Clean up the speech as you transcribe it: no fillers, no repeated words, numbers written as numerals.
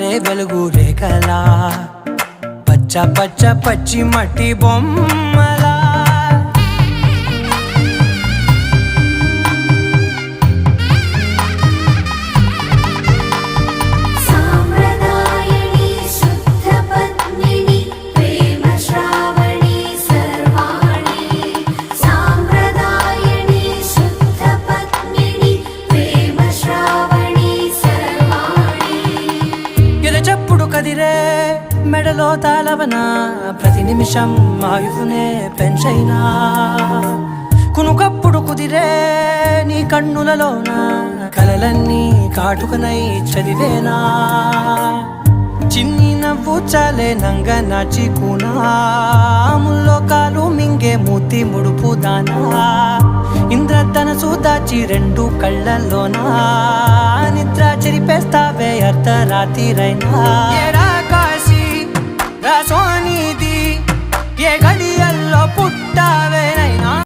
జారే వెలుగు రేఖలా పచ్చ పచ్చ పచ్చి మట్టి బొమ్మలా చెప్పుడు కదిరే మెడలో తాళవన ప్రతి నిమిషం ఆయుధునే పెంచైనా కునుకప్పుడు కుదిరే నీ కన్నులలోన కలలన్నీ కాటుకనై చదివేనా చిన్ని నవ్వు చాలే నంగ నాచి కూనాముల్లో కాలు మింగే మూతి ముడుపు దానా ఇంద్రధనసు దాచి రెండు కళ్ళల్లోనా నిద్ర చెరిపేస్తావే అర్ధరాత్రిరైనా